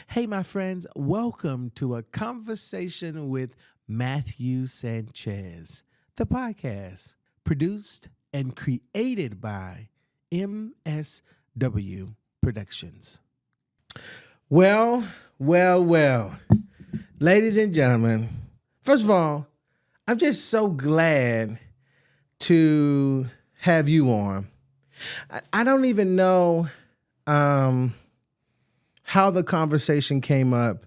Hey, my friends, welcome to a conversation with Matthew Sanchez, the podcast produced and created by MSW Productions. Well, ladies and gentlemen, first of all, I'm just so glad to have you on. I don't even know how the conversation came up,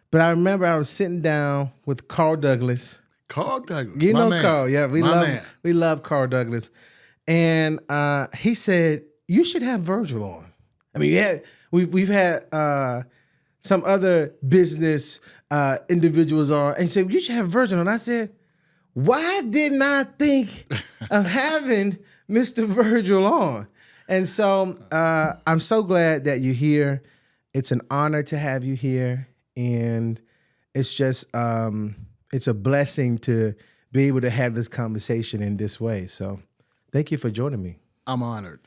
but I remember I was sitting down with Carl Douglas. Carl Douglas, you my know man. Carl, yeah, we love Carl Douglas, and he said you should have Virgil on. I mean, we've had some other business individuals on, and he said you should have Virgil on. I said, why didn't I think of having Mr. Virgil on? And so I'm so glad that you're here. It's an honor to have you here. And it's just, it's a blessing to be able to have this conversation in this way. So thank you for joining me. I'm honored.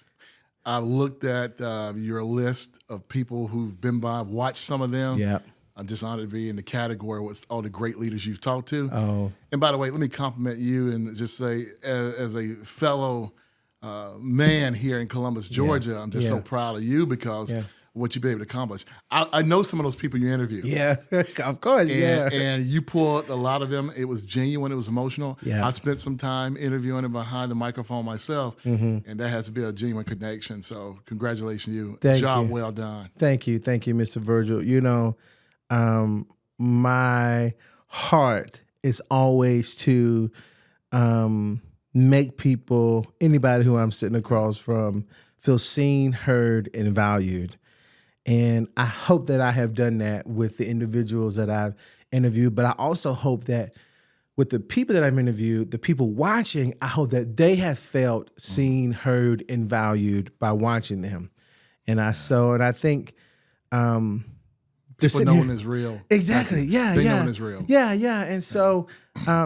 I looked at your list of people who've been by. I've watched some of them. Yeah. I'm just honored to be in the category with all the great leaders you've talked to. Oh. And by the way, let me compliment you and just say, as a fellow man here in Columbus, Georgia, I'm just so proud of you because what you've been able to accomplish. I know some of those people you interviewed. Yeah, of course, And you pulled a lot of them. It was genuine. It was emotional. Yeah. I spent some time interviewing them behind the microphone myself, and that has to be a genuine connection. So congratulations, you. Thank Job you. well done. Thank you, Mr. Virgil. You know, my heart is always to make people, anybody who I'm sitting across from, feel seen, heard, and valued. And I hope that I have done that with the individuals that I've interviewed, but I also hope that with the people that I've interviewed, the people watching, I hope that they have felt seen, heard, and valued by watching them. And I think people knowing is real. Exactly. Yeah. They knowing is real. Yeah. And so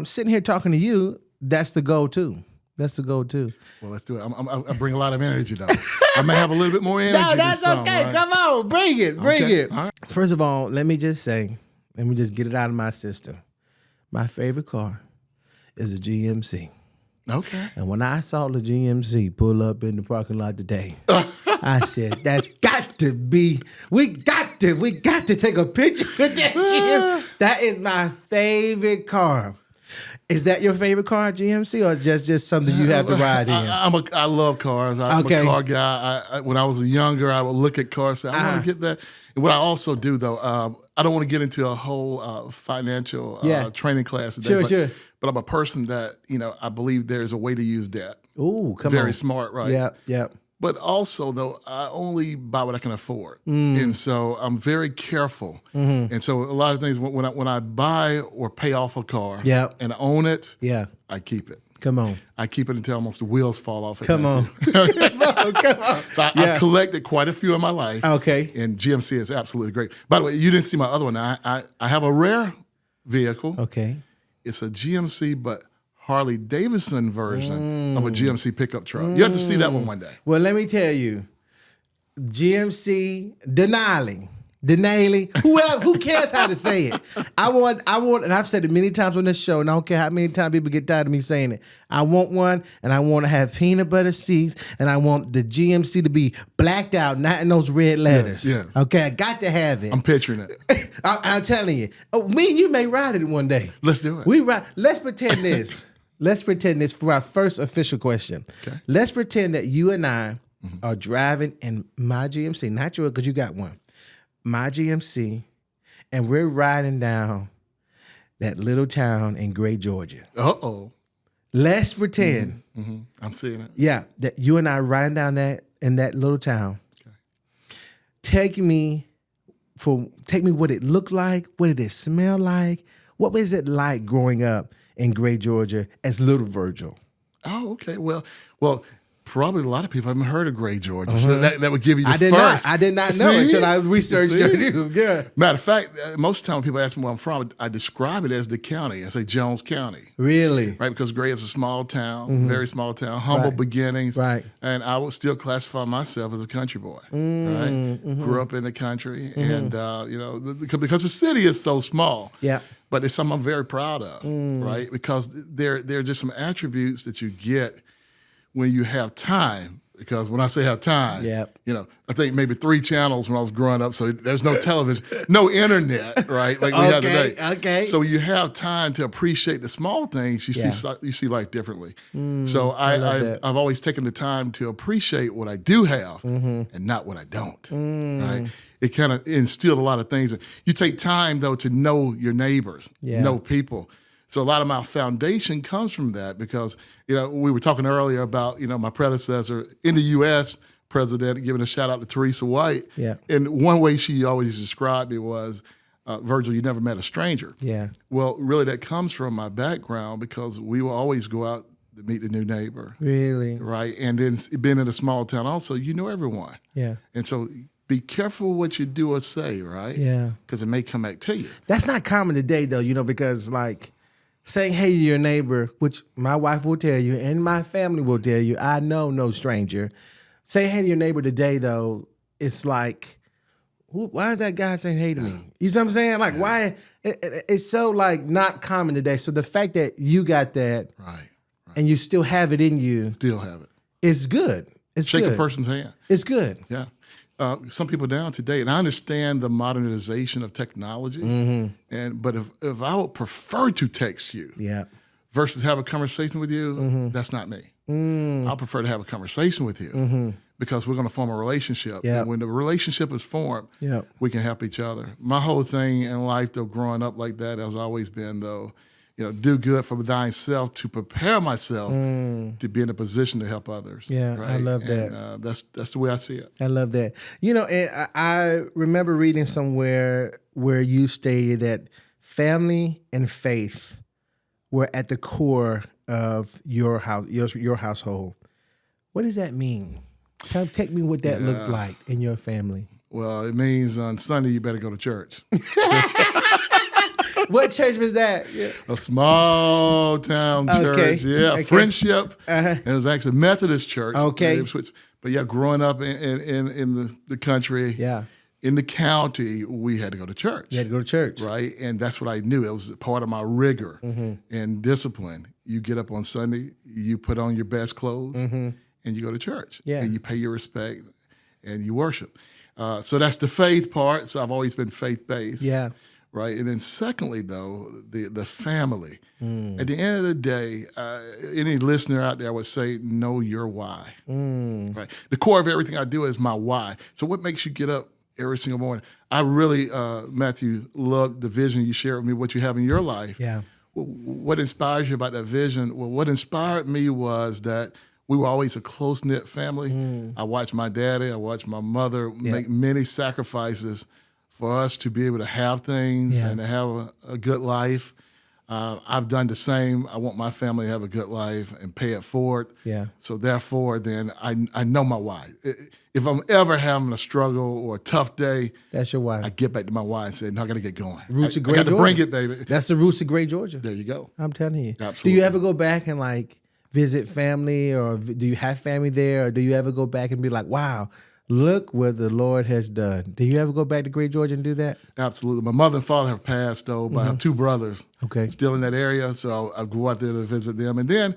sitting here talking to you, that's the goal too. Well, let's do it. I bring a lot of energy, though. I may have a little bit more energy. No, that's than some, okay. right? Come on, bring it. All right. First of all, let me just get it out of my system. My favorite car is a GMC. Okay. And when I saw the GMC pull up in the parking lot today, I said, that's got to be, we got to take a picture with that GMC. That is my favorite car. Is that your favorite car, GMC, or just something you have to ride in? I love cars. I'm a car guy. When I was younger, I would look at cars and say, I want to get that. And what I also do, though, I don't want to get into a whole financial training class today. Sure. But I'm a person that, I believe there's a way to use debt. Ooh, come on. Very smart, right? Yeah. But also, though, I only buy what I can afford. And so I'm very careful. And so a lot of things, when I buy or pay off a car and own it, I keep it. Come on. I keep it until almost the wheels fall off. Come on. Come on. So I've collected quite a few in my life. Okay. And GMC is absolutely great. By the way, you didn't see my other one. I have a rare vehicle. Okay. It's a GMC, but Harley Davidson version of a GMC pickup truck. You have to see that one day. Well, let me tell you, GMC Denali, who cares how to say it? I want, and I've said it many times on this show, and I don't care how many times people get tired of me saying it. I want one, and I want to have peanut butter seats, and I want the GMC to be blacked out, not in those red letters. Yes. Okay, I got to have it. I'm picturing it. I'm telling you. Me and you may ride it one day. Let's do it. Let's pretend this. Let's pretend this for our first official question. Okay. Let's pretend that you and I are driving in my GMC, not yours because you got one, my GMC, and we're riding down that little town in Gray, Georgia. Uh-oh. Let's pretend. I'm seeing it. Yeah, that you and I riding down in that little town. Okay. Take me what it looked like, what did it smell like, what was it like growing up in Gray, Georgia as little Virgil? Oh, okay. Well, Probably a lot of people haven't heard of Gray, Georgia. So that would give you the first. I did not know until I researched it. Yeah. Matter of fact, most of the time when people ask me where I'm from, I describe it as the county. I say Jones County. Really? Right, because Gray is a small town, very small town, humble beginnings. Right. And I would still classify myself as a country boy. Right? Grew up in the country, and because the city is so small. Yeah. But it's something I'm very proud of, right? Because there are just some attributes that you get when you have time. Because when I say have time, I think maybe 3 channels when I was growing up, so there's no television, no internet, right? Like we have today. Okay. So you have time to appreciate the small things. You see life differently. So I've always taken the time to appreciate what I do have and not what I don't. Right? It kind of instilled a lot of things. You take time though to know your neighbors, know people. So a lot of my foundation comes from that because, we were talking earlier about, my predecessor in the U.S. president, giving a shout out to Teresa White. Yeah. And one way she always described me was, Virgil, you never met a stranger. Yeah. Well, really that comes from my background because we will always go out to meet the new neighbor. Really? Right. And then being in a small town also, you know everyone. Yeah. And so be careful what you do or say, right? Yeah. Because it may come back to you. That's not common today though, because like, saying hey to your neighbor, which my wife will tell you and my family will tell you, I know no stranger. Say hey to your neighbor today, though, it's like, why is that guy saying hey to me? You see what I'm saying? Like, why? It's so like not common today. So the fact that you got that and you still have it in you. Still have it. It's good. It's Shake good. a person's hand. It's good. Yeah. Some people down today, and I understand the modernization of technology, but if I would prefer to text you versus have a conversation with you, that's not me. I prefer to have a conversation with you because we're going to form a relationship. And when the relationship is formed, we can help each other. My whole thing in life, though, growing up like that has always been, though, do good for thyself to prepare myself to be in a position to help others. Yeah, right? I love that. And, that's the way I see it. I love that. And I remember reading somewhere where you stated that family and faith were at the core of your house, your household. What does that mean? Kind of take me what that looked like in your family. Well, it means on Sunday you better go to church. What church was that? Yeah. A small town church. Yeah, okay. Friendship. And it was actually a Methodist church. Okay. But growing up in the country, in the county, we had to go to church. You had to go to church. Right? And that's what I knew. It was part of my rigor and discipline. You get up on Sunday, you put on your best clothes, and you go to church. Yeah. And you pay your respect and you worship. So that's the faith part. So I've always been faith-based. Yeah. Right, and then secondly, though, the family. At the end of the day, any listener out there would say, know your why. Right, the core of everything I do is my why. So what makes you get up every single morning? I really, Matthew, love the vision you shared with me, what you have in your life. Yeah. What inspires you about that vision? Well, what inspired me was that we were always a close-knit family. I watched my daddy, I watched my mother make many sacrifices for us to be able to have things and to have a good life. I've done the same. I want my family to have a good life and pay it forward. Yeah. So therefore, then I know my why. If I'm ever having a struggle or a tough day, that's your why. I get back to my why and say, no, I got to get going. Roots of Great Georgia. I got to bring it, baby. That's the roots of Great Georgia. There you go. I'm telling you. Absolutely. Do you ever go back and like visit family, or do you have family there, or do you ever go back and be like, wow, look what the Lord has done? Do you ever go back to Great Georgia and do that? Absolutely. My mother and father have passed, though, but I have 2 brothers still in that area, so I grew out there to visit them. And then,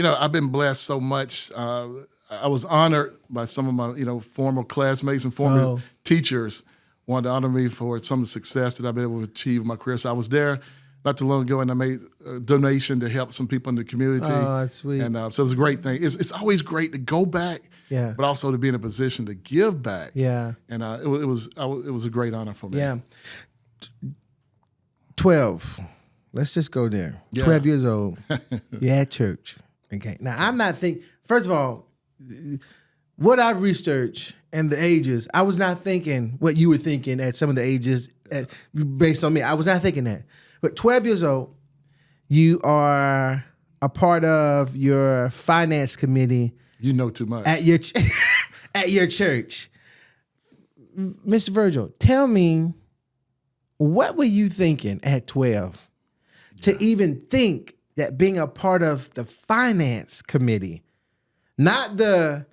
I've been blessed so much. I was honored by some of my, former classmates and former teachers wanted to honor me for some of the success that I've been able to achieve in my career. So I was there not too long ago, and I made a donation to help some people in the community. Oh, that's sweet. And so it was a great thing. It's always great to go back, but also to be in a position to give back. Yeah. And it was a great honor for me. Yeah. 12. Let's just go there. Yeah. 12 years old. You're at church. Okay. Now, I'm not thinking, first of all, what I've researched and the ages, I was not thinking what you were thinking at some of the ages based on me. I was not thinking that. But 12 years old, you are a part of your finance committee You know too much. At your at your church. Mr. Virgil, tell me, what were you thinking at 12 to even think that being a part of the finance committee, not the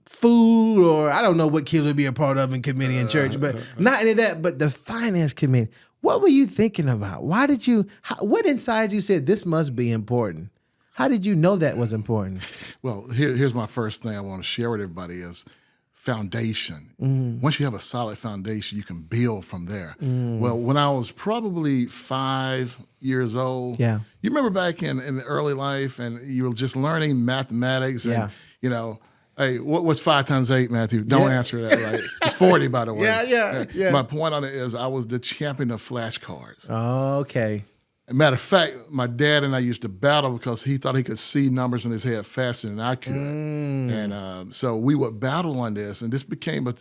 food, or I don't know what kids would be a part of in committee in church, but not any of that, but the finance committee. What were you thinking about? Why did you, what inside you said this must be important? How did you know that was important? Well, here's my first thing I want to share with everybody is foundation. Once you have a solid foundation, you can build from there. Well, when I was probably 5 years old, you remember back in the early life and you were just learning mathematics and, you know, hey, what's 5 times 8, Matthew? Don't answer that, right? It's 40, by the way. Yeah. My point on it is I was the champion of flashcards. Oh, okay. As a matter of fact, my dad and I used to battle because he thought he could see numbers in his head faster than I could. And so we would battle on this, and this became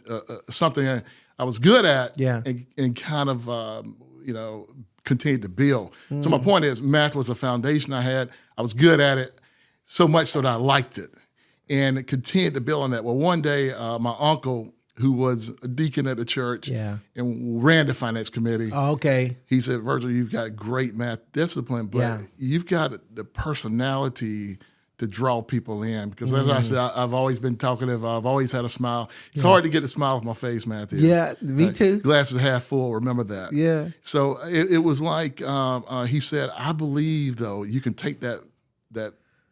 something I was good at and kind of, you know, continued to build. So my point is math was a foundation I had. I was good at it, so much so that I liked it. And it continued to build on that. Well, one day, my uncle, who was a deacon at the church and ran the finance committee. Oh, okay. He said, Virgil, you've got great math discipline, but you've got the personality to draw people in. Because as I said, I've always been talkative. I've always had a smile. It's hard to get a smile off my face, Matthew. Yeah, me too. Glasses half full, remember that. Yeah. So it was like, he said, I believe, though, you can take that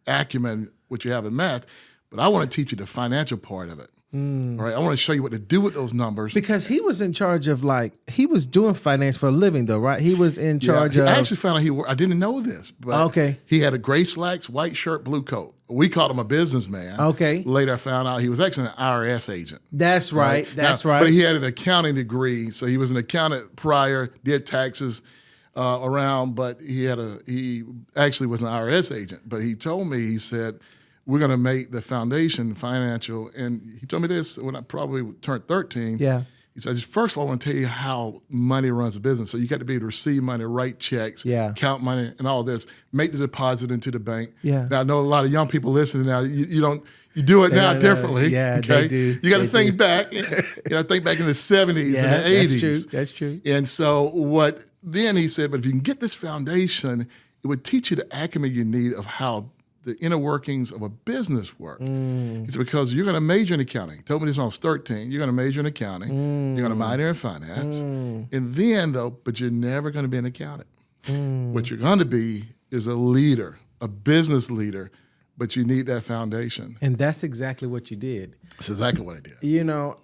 acumen, which you have in math, but I want to teach you the financial part of it. All right, I want to show you what to do with those numbers. Because he was in charge of, like, he was doing finance for a living, though, right? He was in charge of. I actually found out I didn't know this, but he had a gray slacks, white shirt, blue coat. We called him a businessman. Okay. Later I found out he was actually an IRS agent. That's right. That's right. But he had an accounting degree, so he was an accountant prior, did taxes around, but he actually was an IRS agent. But he told me, he said, we're going to make the foundation financial. And he told me this when I probably turned 13. Yeah. He said, first of all, I want to tell you how money runs a business. So you got to be able to receive money, write checks, count money, and all this, make the deposit into the bank. Yeah. Now, I know a lot of young people listening now, you do it now differently. Yeah, okay? they do. You got to think back. You got to think back in the 70s and the 80s. That's true. And so then he said, but if you can get this foundation, it would teach you the acumen you need of how the inner workings of a business work. It's because you're going to major in accounting. He told me this when I was 13. You're going to major in accounting. You're going to minor in finance. And then, though, but you're never going to be an accountant. What you're going to be is a leader, a business leader, but you need that foundation. And that's exactly what you did. That's exactly what I did. You know,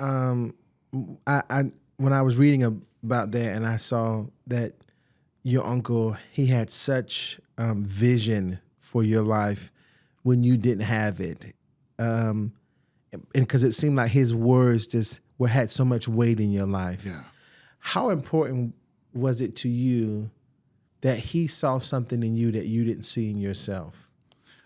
I when I was reading about that and I saw that your uncle, he had such vision for your life when you didn't have it. And because it seemed like his words just had so much weight in your life. Yeah. How important was it to you that he saw something in you that you didn't see in yourself?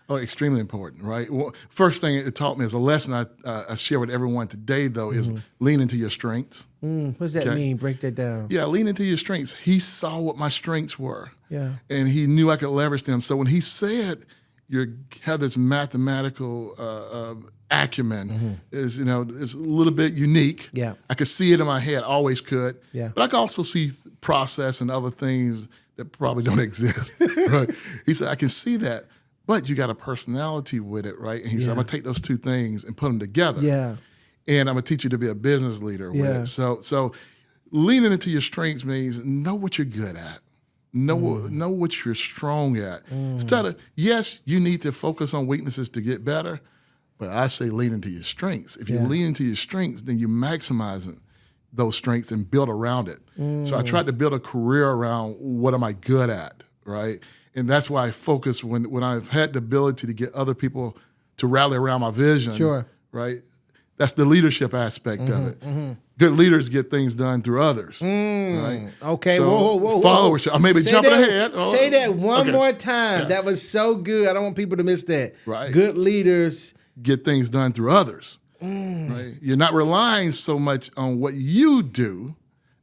Oh, extremely important, right? Well, first thing it taught me is a lesson I share with everyone today, though, is lean into your strengths. What does that mean? Break that down. Yeah, lean into your strengths. He saw what my strengths were. Yeah. And he knew I could leverage them. So when he said you have this mathematical acumen, is it's a little bit unique. Yeah. I could see it in my head, always could. Yeah. But I could also see process and other things that probably don't exist. Right? He said, I can see that, but you got a personality with it, right? And he said, I'm gonna take those two things and put them together. Yeah. And I'm gonna teach you to be a business leader with it. So leaning into your strengths means know what you're good at. Know what you're strong at. Instead of, yes, you need to focus on weaknesses to get better, but I say lean into your strengths. If you lean into your strengths, then you maximize those strengths and build around it. So I tried to build a career around what am I good at, right? And that's why I focus when I've had the ability to get other people to rally around my vision, right? That's the leadership aspect of it. Good leaders get things done through others. Right? Okay, so whoa. Followership. I may be jumping ahead. Say that one more time. Yeah. That was so good. I don't want people to miss that. Right. Good leaders get things done through others. Right? You're not relying so much on what you do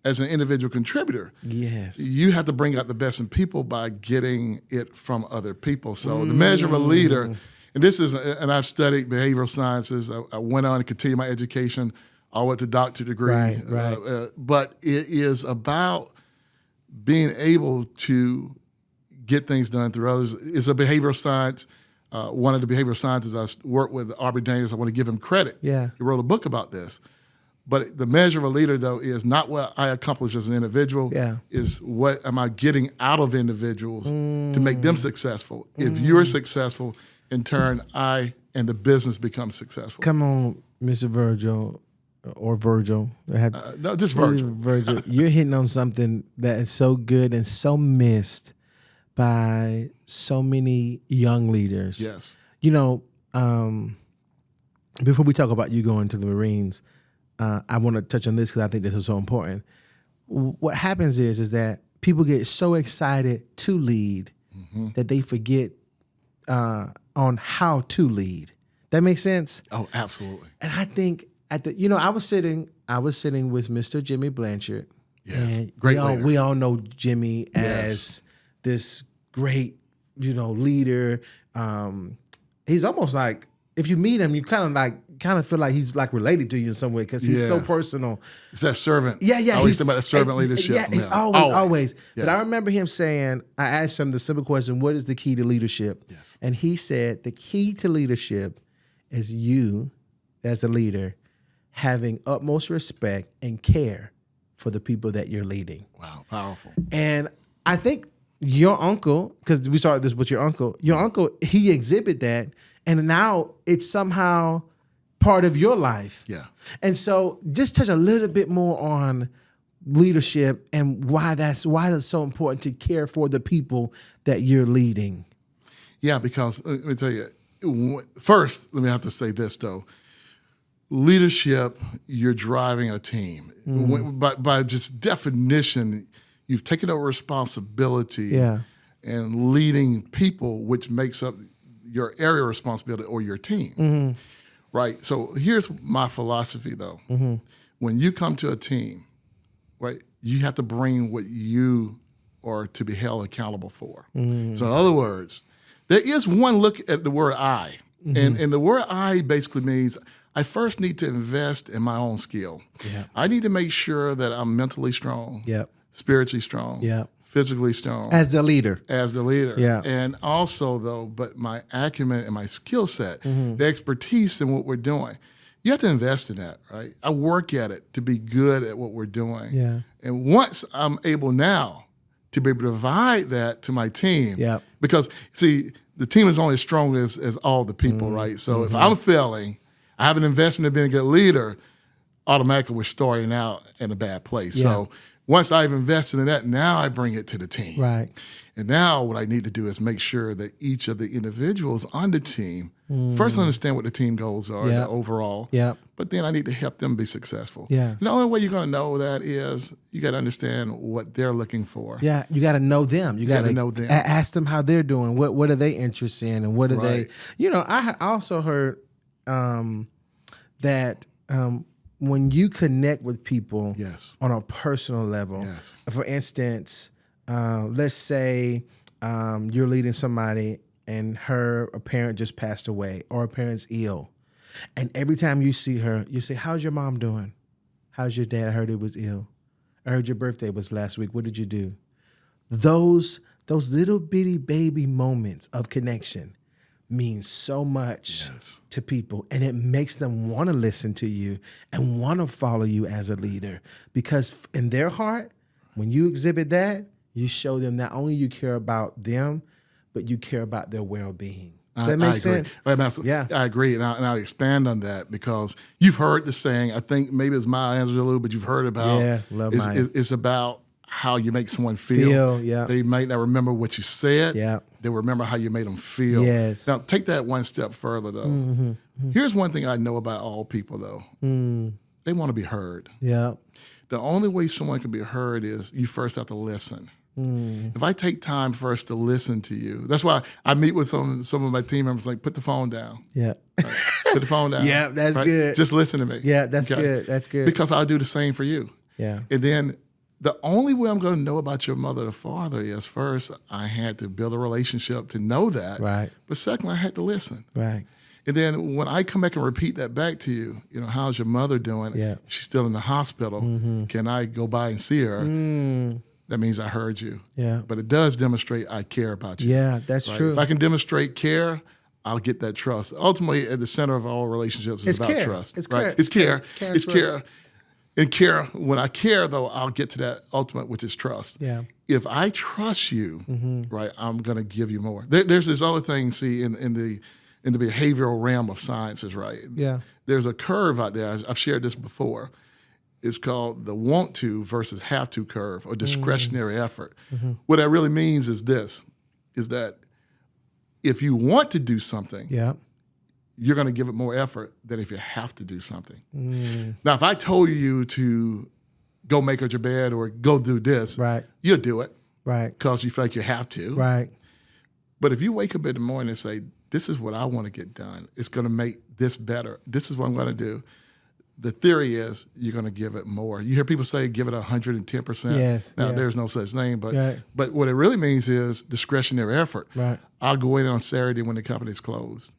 as an individual contributor. Yes. You have to bring out the best in people by getting it from other people. So the measure of a leader and and I've studied behavioral sciences. I went on to continue my education. I went to doctorate degree. Right. But it is about being able to get things done through others. It's a behavioral science. One of the behavioral scientists I worked with, Aubrey Daniels, I want to give him credit. Yeah. He wrote a book about this. But the measure of a leader, though, is not what I accomplish as an individual. Yeah. Is what am I getting out of individuals to make them successcul. If you're successful, in turn, I and the business become successful. Come on, Mr. Virgil, or Virgil. No, just Virgil. Virgil, you're hitting on something that is so good and so missed by so many young leaders. Yes. You know, before we talk about you going to the Marines, I want to touch on this because I think this is so important. What happens is that people get so excited to lead that they forget on how to lead. That makes sense? Oh, absolutely. And I think I was sitting with Mr. Jimmy Blanchard. Yes, and great leader. We all know Jimmy as this great, leader. He's almost like, if you meet him, you kind of feel like he's like related to you in some way because he's so personal. It's that servant. Yeah. I always think about that servant leadership. Yeah, it's always. Yes. But I remember him saying, I asked him the simple question, what is the key to leadership? Yes. And he said, the key to leadership is you, as a leader, having utmost respect and care for the people that you're leading. Wow, powerful. And I think your uncle, because we started this with your uncle, he exhibit that, and now it's somehow part of your life. Yeah. And so just touch a little bit more on leadership and why that's so important to care for the people that you're leading. Yeah, because let me tell you, first, let me have to say this, though. Leadership, you're driving a team. By just definition, you've taken over responsibility and leading people, which makes up your area of responsibility or your team. Right? So here's my philosophy, though. When you come to a team, right, you have to bring what you are to be held accountable for. So in other words, there is one look at the word I. And the word I basically means I first need to invest in my own skill. Yeah. I need to make sure that I'm mentally strong, spiritually strong, physically strong. As the leader. Yeah. And also, though, but my acumen and my skill set, the expertise in what we're doing, you have to invest in that, right? I work at it to be good at what we're doing. Yeah. And once I'm able now to be able to provide that to my team, because, see, the team is only as strong as all the people, right? So if I'm failing, I haven't invested in being a good leader, automatically we're starting out in a bad place. So once I've invested in that, now I bring it to the team. Right. And now what I need to do is make sure that each of the individuals on the team first understand what the team goals are the overall. But then I need to help them be successful. And the only way you're going to know that is you got to understand what they're looking for. Yeah, you got to know them. You got to know them. Ask them how they're doing. What are they interested in, and what are they? I also heard that when you connect with people on a personal level, for instance, let's say you're leading somebody and a parent just passed away or a parent's ill. And every time you see her, you say, how's your mom doing? How's your dad? I heard it was ill. I heard your birthday was last week. What did you do? Those little bitty baby moments of connection means so much to people, and it makes them want to listen to you and want to follow you as a leader, because in their heart, when you exhibit that, you show them not only you care about them, but you care about their well-being. Does that make sense? Yeah, I agree, and I'll expand on that, because you've heard the saying, I think maybe it's Maya Angelou, but you've heard about it's about how you make someone feel. They might not remember what you said. They remember how you made them feel. Now, take that one step further, though. Here's one thing I know about all people, though. They want to be heard. The only way someone can be heard is you first have to listen. If I take time first to listen to you, that's why I meet with some of my team members, like, put the phone down. Right? Put the phone down. That's good. Just listen to me. That's good. That's good. Because I'll do the same for you. And then the only way I'm going to know about your mother or father is, first, I had to build a relationship to know that. Right. But second, I had to listen. Right. And then when I come back and repeat that back to you, how's your mother doing? Yeah. She's still in the hospital. Mm-hmm. Can I go by and see her? That means I heard you. Yeah. But it does demonstrate I care about you. Yeah, that's true. If I can demonstrate care, I'll get that trust. Ultimately, at the center of all relationships is about trust. It's right? care. It's care. Care It's care. And care, when I care, though, I'll get to that ultimate, which is trust. Yeah. If I trust you, right, I'm going to give you more. There's this other thing, see, in the behavioral realm of sciences, right? Yeah. There's a curve out there. I've shared this before. It's called the want to versus have to curve, or discretionary effort. Mm-hmm. What that really means is this, is that if you want to do something, you're going to give it more effort than if you have to do something. Now, if I told you to go make your bed or go do this, right, you'll do it, right, because you feel like you have to, right. But if you wake up in the morning and say, "This is what I want to get done. It's going to make this better. This is what I'm going to do," the theory is you're going to give it more. You hear people say, "Give it 110%." Yes. Now, there's no such thing, but what it really means is discretionary effort. Right. I'll go in on Saturday when the company's closed.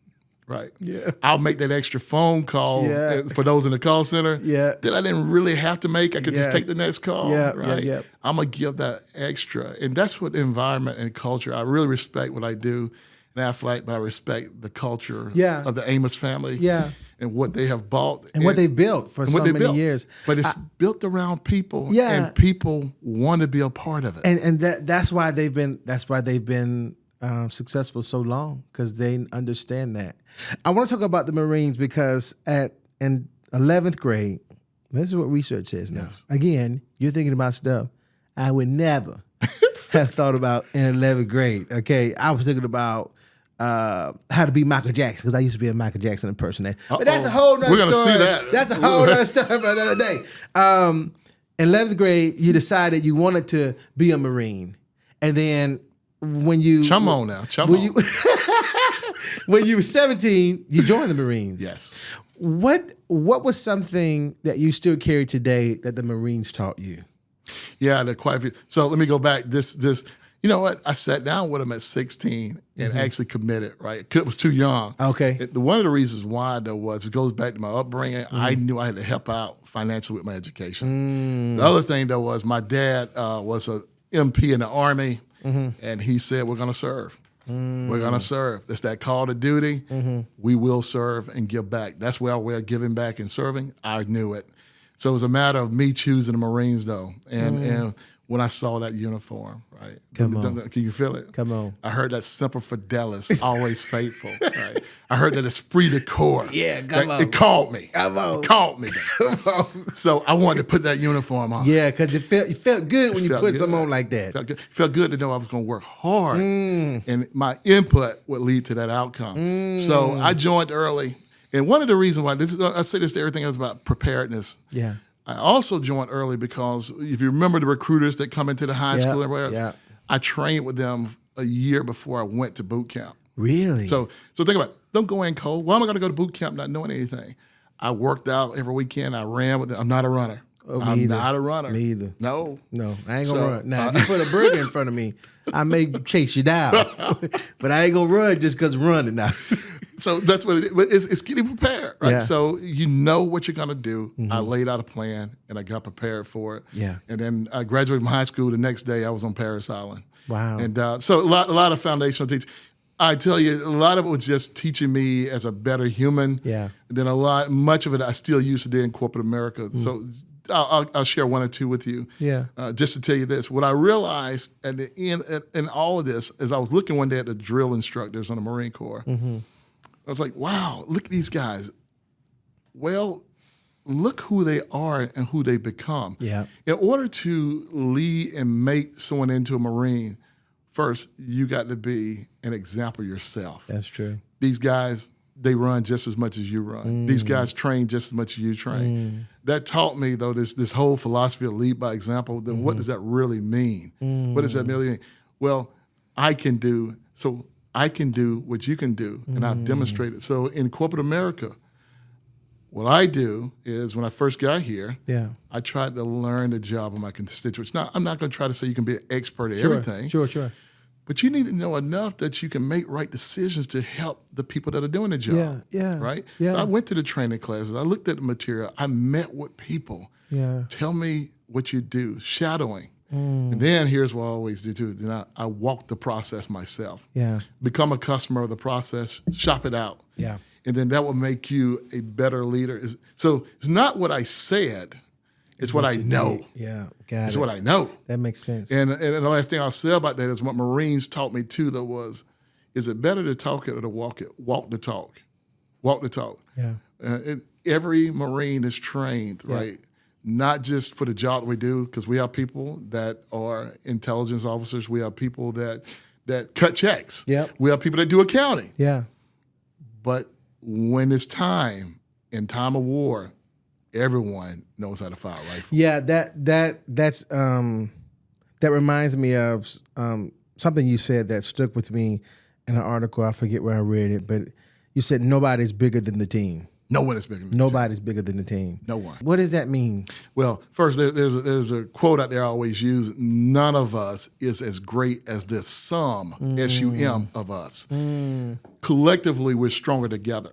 Right. Yeah. I'll make that extra phone call for those in the call center that I didn't really have to make. I could just take the next call. Yeah. Right. Yeah. I'm going to give that extra. And that's what environment and culture, I really respect what I do in Aflac, but I respect the culture of the Amos family and what they have bought. And what they've built for so many years. But it's built around people and people want to be a part of it. And that's why they've been successful so long, because they understand that. I want to talk about the Marines because in 11th grade, this is what research says now. Yes. Again, you're thinking about stuff I would never have thought about in 11th grade. Okay, I was thinking about how to be Michael Jackson, because I used to be a Michael Jackson impersonator. But that's a whole nother story. We're going to see that. That's a whole other story for another day. In 11th grade, you decided you wanted to be a Marine, and then when you when you were 17, you joined the Marines. Yes. What was something that you still carry today that the Marines taught you? Yeah, they're quite a few. So let me go back. This, you know what? I sat down with them at 16 and actually committed. Right, it was too young. Okay. One of the reasons why though was it goes back to my upbringing. I knew I had to help out financially with my education. The other thing though was my dad was a MP in the Army. And he said, "We're going to serve. We're going to serve. It's that call to duty. We will serve and give back." That's where we're giving back and serving. I knew it. So it was a matter of me choosing the Marines, though. And when I saw that uniform, right? Come on. Can you feel it? Come on. I heard that Semper Fidelis, always faithful. Right? I heard that esprit de corps. Yeah, come on. It called me. Come on. It called me. Come on. So I wanted to put that uniform on. Yeah, because it felt good when you put something on like that. It felt good to know I was going to work hard, and my input would lead to that outcome. So I joined early. And one of the reasons why, I say this to everything else about preparedness. Yeah. I also joined early because if you remember the recruiters that come into the high school and everywhere else, I trained with them a year before I went to boot camp. Really? So think about it. Don't go in cold. Why am I going to go to boot camp not knowing anything? I worked out every weekend. I ran with them. I'm not a runner. I'm not a runner. Me either. No, I ain't gonna run. Now, if you put a burger in front of me, I may chase you down, but I ain't gonna run just because I'm running now. So that's what it is. But it's getting prepared, right? Yeah. So you know what you're going to do. I laid out a plan, and I got prepared for it. Yeah. And then I graduated from high school. The next day, I was on Paris Island. Wow. And so a lot of foundational teaching. I tell you, a lot of it was just teaching me as a better human. Yeah. And then much of it I still use today in corporate America. So I'll share one or two with you. Yeah. Just to tell you this, what I realized at the end in all of this is I was looking one day at the drill instructors on the Marine Corps. I was like, wow, look at these guys. Well, look who they are and who they become. Yeah. In order to lead and make someone into a Marine, first, you got to be an example yourself. That's true. These guys, they run just as much as you run. These guys train just as much as you train. That taught me, though, this whole philosophy of lead by example. Then what does that really mean? What does that really mean? Well, I can do what you can do, and I've demonstrated. So in corporate America, What I do is when I first got here, I tried to learn the job of my constituents. Now, I'm not going to try to say you can be an expert at everything. Sure. But you need to know enough that you can make right decisions to help the people that are doing the job. Right? So I went to the training classes. I looked at the material. I met with people. Tell me what you do, shadowing. And then here's what I always do too. Then I walk the process myself. Become a customer of the process, shop it out. And then that will make you a better leader. So it's not what I said, it's what I know. It's what I know. That makes sense. And the last thing I'll say about that is what Marines taught me too, though, was, is it better to talk it or to walk it? Walk the talk. Walk the talk. Every Marine is trained, right? Not just for the job that we do, because we have people that are intelligence officers. We have people that cut checks. We have people that do accounting. But when it's time, in time of war, everyone knows how to fire a rifle. That reminds me of something you said that stuck with me in an article. I forget where I read it, but you said nobody's bigger than the team. No one is bigger than the team. Nobody's bigger than the team. No one. What does that mean? Well, first, there's a quote out there I always use. None of us is as great as the sum, S-U-M, of us. Collectively, we're stronger together.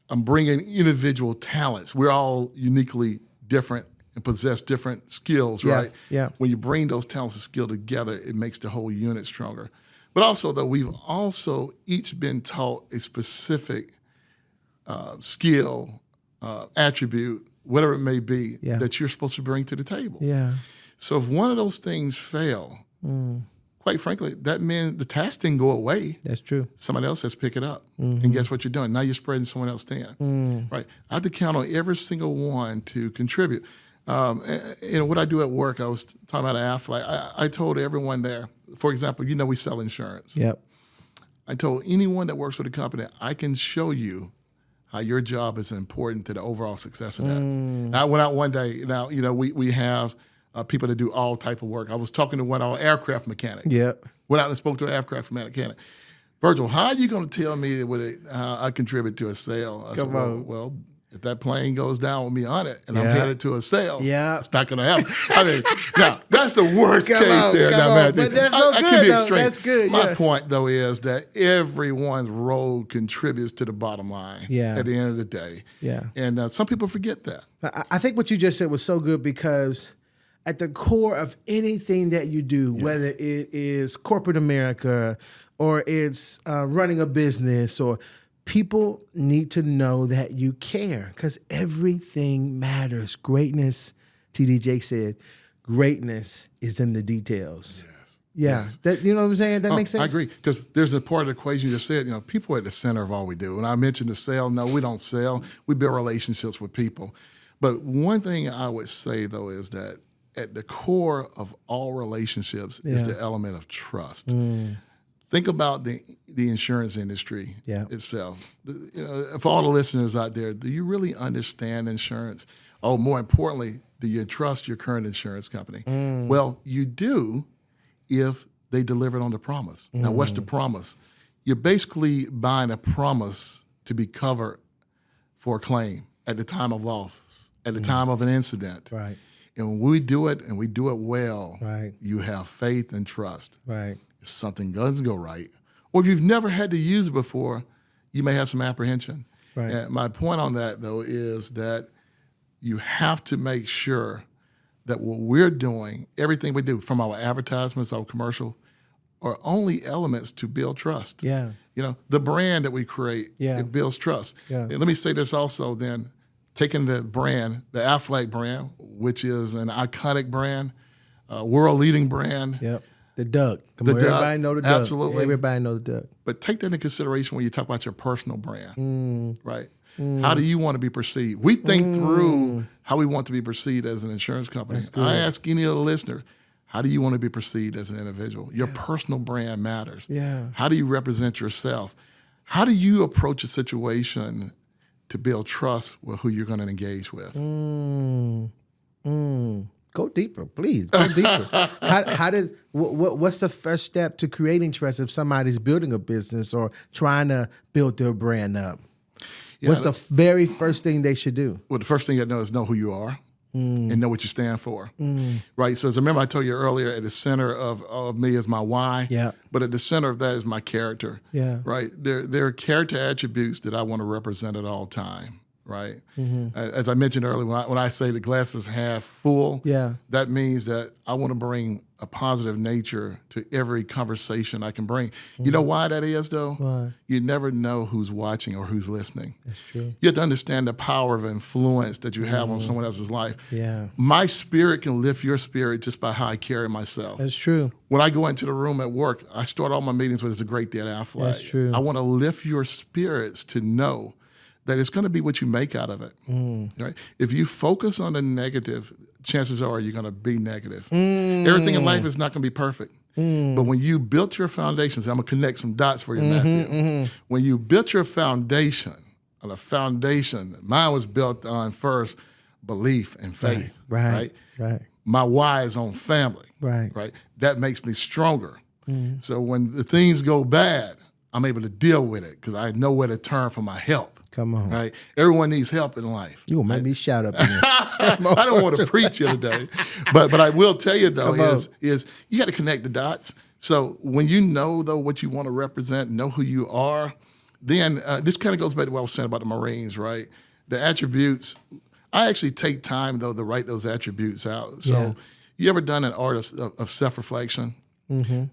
I'm bringing individual talents. We're all uniquely different and possess different skills, right? When you bring those talents and skill together, it makes the whole unit stronger. But also, though, we've also each been taught a specific skill, attribute, whatever it may be, that you're supposed to bring to the table. So if one of those things fail, quite frankly, that means the task didn't go away. That's true. Somebody else has to pick it up. And guess what you're doing? Now you're spreading someone else thin. Right? I have to count on every single one to contribute. What I do at work, I was talking about Aflac. I told everyone there, for example, we sell insurance. I told anyone that works for the company, I can show you how your job is important to the overall success of that. Now, I went out one day. Now, we have people that do all type of work. I was talking to one of our aircraft mechanics. Went out and spoke to an aircraft mechanic. Virgil, how are you going to tell me how I contribute to a sale? I said, well, if that plane goes down with me on it and I'm headed to a sale, it's not going to happen. I mean, now, that's the worst case there. But that's so good, I can be extreme. That's good, My point, though, is that everyone's role contributes to the bottom line at the end of the day. And some people forget that. I think what you just said was so good, because at the core of anything that you do, whether it is corporate America or it's running a business, or people need to know that you care, because everything matters. Greatness, T.D. Jakes said, greatness is in the details. Yes. That, you know what I'm saying? That makes sense? I agree, because there's a part of the equation you just said, people are at the center of all we do. And I mentioned the sale. No, we don't sell. We build relationships with people. But one thing I would say, though, is that at the core of all relationships is the element of trust. Think about the insurance industry itself. For all the listeners out there, do you really understand insurance? Oh, more importantly, do you trust your current insurance company? Well, you do if they delivered on the promise. Now, what's the promise? You're basically buying a promise to be covered for a claim at the time of loss, at the time of an incident. Right. And when we do it, and we do it well, you have faith and trust. Right. If something doesn't go right, or if you've never had to use it before, you may have some apprehension. And my point on that, though, is that you have to make sure that what we're doing, everything we do, from our advertisements, our commercial, are only elements to build trust. The brand that we create, it builds trust. And let me say this also then, taking the brand, the Aflac brand, which is an iconic brand, world-leading brand. The duck. Everybody know the duck. Absolutely. Everybody know the duck. But take that into consideration when you talk about your personal brand, right? How do you want to be perceived? We think through how we want to be perceived as an insurance company. I ask any other listener, how do you want to be perceived as an individual? Your personal brand matters. How do you represent yourself? How do you approach a situation to build trust with who you're going to engage with? Go deeper, please. Go deeper. What's the first step to creating trust if somebody's building a business or trying to build their brand up? What's the very first thing they should do? Well, the first thing you know is know who you are and know what you stand for, right? So as I remember I told you earlier, at the center of me is my why, but at the center of that is my character, right? There are character attributes that I want to represent at all time, right? As I mentioned earlier, when I say the glass is half full, that means that I want to bring a positive nature to every conversation I can bring. You know why that is, though? Why? You never know who's watching or who's listening. That's true. You have to understand the power of influence that you have on someone else's life. Yeah. My spirit can lift your spirit just by how I carry myself. That's true. When I go into the room at work, I start all my meetings with, "It's a great day at Aflac." That's true. I want to lift your spirits to know that it's going to be what you make out of it. Right? If you focus on the negative, chances are you're going to be negative. Everything in life is not going to be perfect. But when you built your foundations, I'm going to connect some dots for you, Matthew. When you built your foundation, on a foundation, mine was built on first belief and faith. Right. My why is on family. Right. That makes me stronger. So when the things go bad, I'm able to deal with it because I know where to turn for my help. Come on. Right? Everyone needs help in life. You gonna make me shout up in here. I don't want to preach here today. But I will tell you, though, is you got to connect the dots. So when you know, though, what you want to represent, know who you are, then this kind of goes back to what I was saying about the Marines, right? The attributes, I actually take time, though, to write those attributes out. So you ever done an art of self-reflection?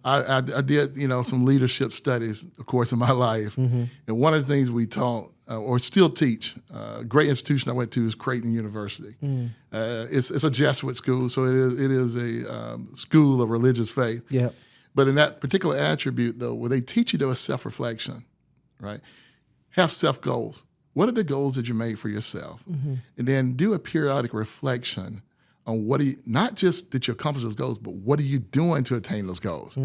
I did, some leadership studies, of course, in my life. And one of the things we taught, or still teach, a great institution I went to is Creighton University. It's a Jesuit school, so it is a school of religious faith. But in that particular attribute, though, where they teach you to a self-reflection, right? Have self-goals. What are the goals that you made for yourself? And then do a periodic reflection on not just did you accomplish those goals, but what are you doing to attain those goals?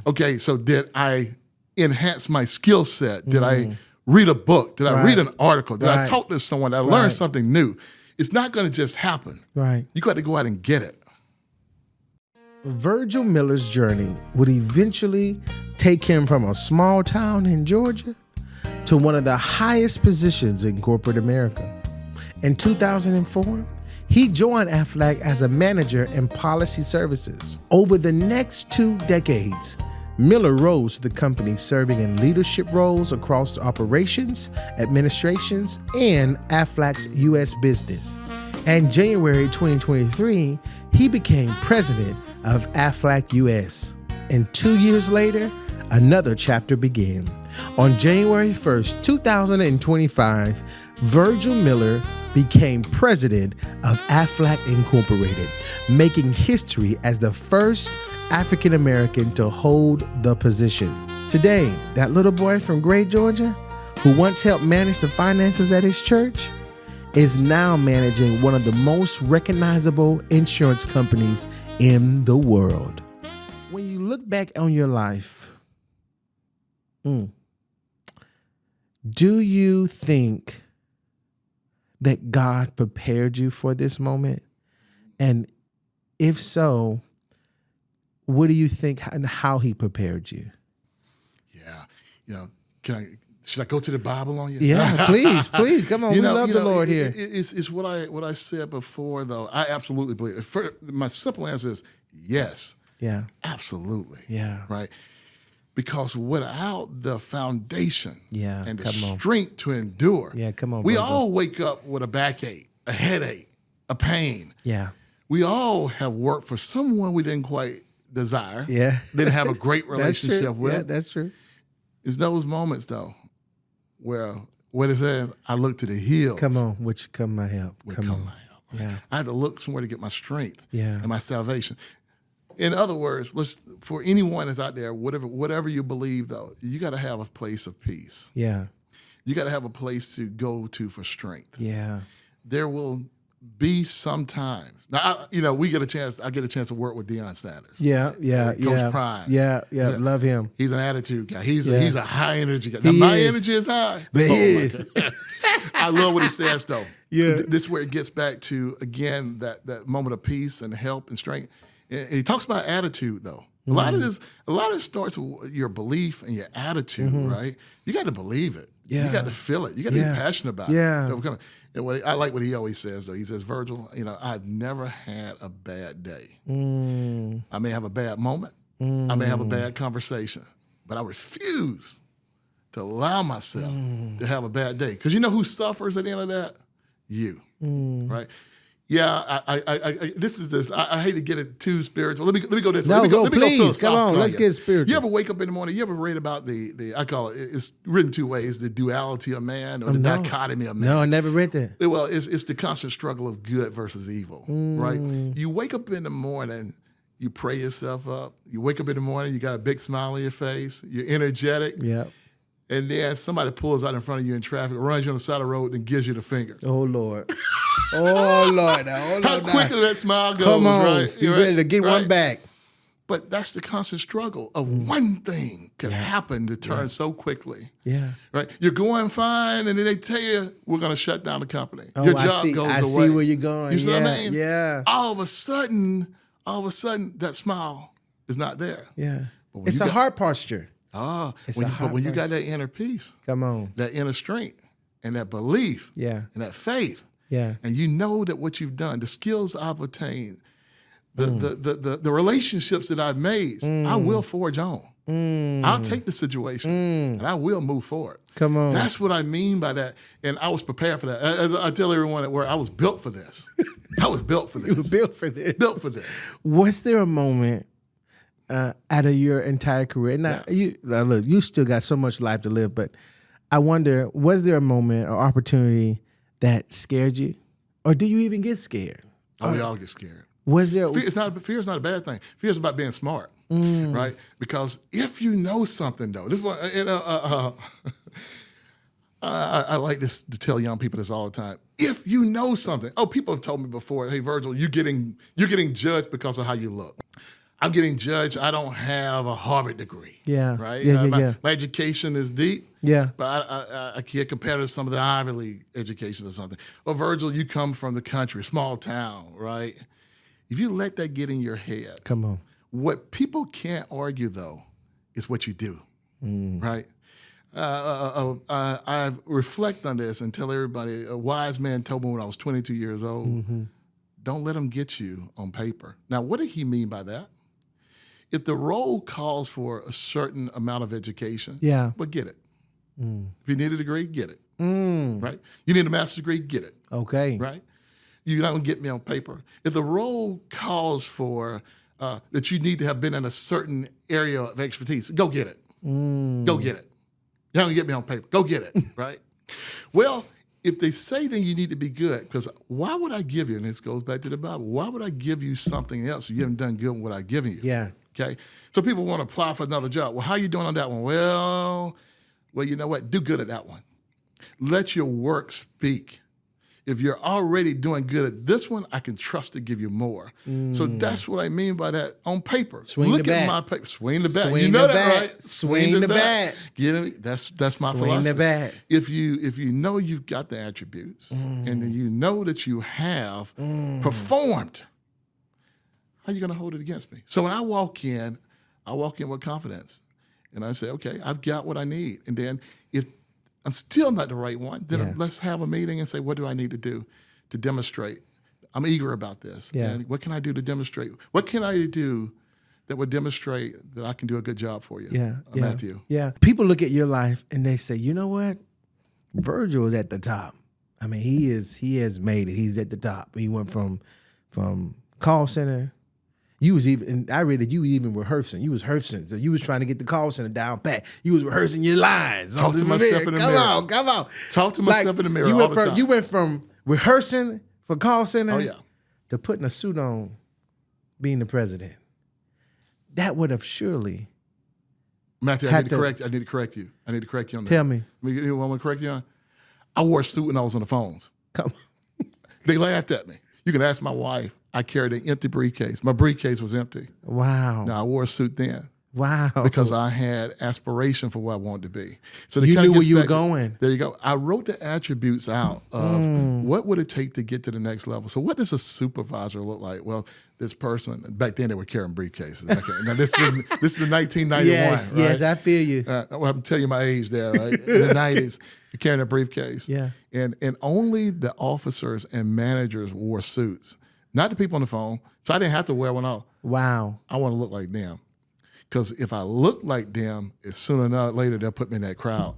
Okay, so did I enhance my skill set? Did I read a book? Did I read an article? Did I talk to someone? Did I learn something new? It's not going to just happen. You got to go out and get it. Virgil Miller's journey would eventually take him from a small town in Georgia to one of the highest positions in corporate America. In 2004, he joined Aflac as a manager in policy services. Over the next 2 decades, Miller rose to the company, serving in leadership roles across operations, administrations, and Aflac's U.S. business. In January 2023, he became president of Aflac U.S. And 2 years later, another chapter began. On January 1st, 2025, Virgil Miller became president of Aflac Incorporated, making history as the first African American to hold the position. Today, that little boy from Gray, Georgia, who once helped manage the finances at his church, is now managing one of the most recognizable insurance companies in the world. When you look back on your life, do you think that God prepared you for this moment? And if so, what do you think and how he prepared you? Yeah. Should I go to the Bible on you? Yeah, please. Come on. We love the Lord here. It's what I said before, though. I absolutely believe it. My simple answer is yes. Yeah. Absolutely. Yeah. Right. Because without the foundation and the strength to endure, we all wake up with a backache, a headache, a pain. Yeah. We all have worked for someone we didn't quite desire. Yeah. Didn't have a great relationship with. Yeah, that's true. It's those moments, though, where what it says, I look to the hills. Come on, which come my help. Come on. My help. Yeah. I had to look somewhere to get my strength and my salvation. In other words, for anyone that's out there, whatever you believe, though, you got to have a place of peace. Yeah. You got to have a place to go to for strength. Yeah. There will be some times. Now, I get a chance to work with Deion Sanders. Coach Prime. Yeah, love him. He's an attitude guy. He's a high energy guy. Now, my energy is high. But he is. I love what he says, though. Yeah. This is where it gets back to, again, that moment of peace and help and strength. And he talks about attitude, though. A lot of it starts with your belief and your attitude, right? You got to believe it. Yeah. You got to feel it. You got to be passionate about it. And I like what he always says, though. He says, Virgil, I've never had a bad day. I may have a bad moment. I may have a bad conversation, but I refuse to allow myself to have a bad day. Because you know who suffers at the end of that? You, right? Yeah, I hate to get it too spiritual. Let me go this way. No, let me go please. Come on, let's get spiritual. You ever wake up in the morning, you ever read about I call it's written two ways, the duality of man or the dichotomy of man? No, I never read that. Well, it's the constant struggle of good versus evil, right? You wake up in the morning, you pray yourself up. You wake up in the morning, you got a big smile on your face, you're energetic. Yeah. And then somebody pulls out in front of you in traffic, runs you on the side of the road, and gives you the finger. Oh, Lord. Oh, Lord. How quickly that smile goes, Come on. right? You're ready to get one back. But that's the constant struggle of one thing can happen to turn so quickly. Yeah. Right? You're going fine, and then they tell you, we're going to shut down the company. Oh, Your job goes away. I see where you're going. You see what I mean? Yeah. All of a sudden, that smile is not there. Yeah. It's a heart posture. But when you got that inner peace, come on, that inner strength and that belief, and that faith, and you know that what you've done, the skills I've attained, the relationships that I've made, I will forge on. I'll take the situation and I will move forward. Come on, that's what I mean by that. And I was prepared for that. As I tell everyone at work, I was built for this. I was built for this. You were built for this. Built for this. Was there a moment out of your entire career? Now, look, you still got so much life to live, but I wonder, was there a moment or opportunity that scared you? Or do you even get scared? Oh, we all get scared. Was there? Fear is not a bad thing. Fear is about being smart, right? Because if you know something, though, this is what, I like this to tell young people this all the time. If you know something, people have told me before, hey, Virgil, you're getting judged because of how you look. I'm getting judged. I don't have a Harvard degree. Yeah. Right? My education is deep. Yeah. But I can't compare to some of the Ivy League education or something. Well, Virgil, you come from the country, small town, right? If you let that get in your head. Come on. What people can't argue, though, is what you do, right? I reflect on this and tell everybody, a wise man told me when I was 22 years old, don't let them get you on paper. Now, what did he mean by that? If the role calls for a certain amount of education, but get it. If you need a degree, get it. Right? You need a master's degree, get it. Okay. Right? You're not going to get me on paper. If the role calls for that you need to have been in a certain area of expertise, go get it. Go get it. You're not going to get me on paper. Go get it. Right? Well, if they say then you need to be good, because why would I give you, and this goes back to the Bible, why would I give you something else if you haven't done good with what I've given you? Yeah. Okay? So people want to apply for another job. Well, how are you doing on that one? Well, you know what? Do good at that one. Let your work speak. If you're already doing good at this one, I can trust to give you more. So that's what I mean by that on paper. Look at my paper. Swing the bat. Swing you know the that, bat. right? Swing the bat. Get it? That's my Swing philosophy. the bat. If you know you've got the attributes and then you know that you have performed, how are you going to hold it against me? So when I walk in with confidence. And I say, okay, I've got what I need. And then if I'm still not the right one, then let's have a meeting and say, what do I need to do to demonstrate? I'm eager about this. Yeah. And what can I do to demonstrate? What can I do that would demonstrate that I can do a good job for you, Matthew? Yeah. People look at your life and they say, you know what? Virgil is at the top. I mean, he has made it. He's at the top. He went from call center. You was even, I read that you were even rehearsing. You was rehearsing. So you was trying to get the call center down pat. You was rehearsing your lines. Talk to myself in the mirror. Come on. Talk to myself in the mirror all the time. You went from rehearsing for call center to putting a suit on, being the president. That would have surely. Matthew, I need to correct you. I need to correct you on that. Tell me. You know what I'm going to correct you on? I wore a suit when I was on the phones. Come on. They laughed at me. You can ask my wife. I carried an empty briefcase. My briefcase was empty. Wow. Now, I wore a suit then. Wow. Because I had aspiration for where I wanted to be. So you knew where you were going. There you go. I wrote the attributes out of what would it take to get to the next level. So what does a supervisor look like? Well, this person, back then they were carrying briefcases. Okay. Now this is the 1991, yes, right? Yes, I feel you. Well, I'm telling you my age there, right? In the 90s, you're carrying a briefcase. Yeah. And only the officers and managers wore suits, not the people on the phone. So I didn't have to wear one out. Wow. I want to look like them. Because if I look like them, it's sooner or later they'll put me in that crowd.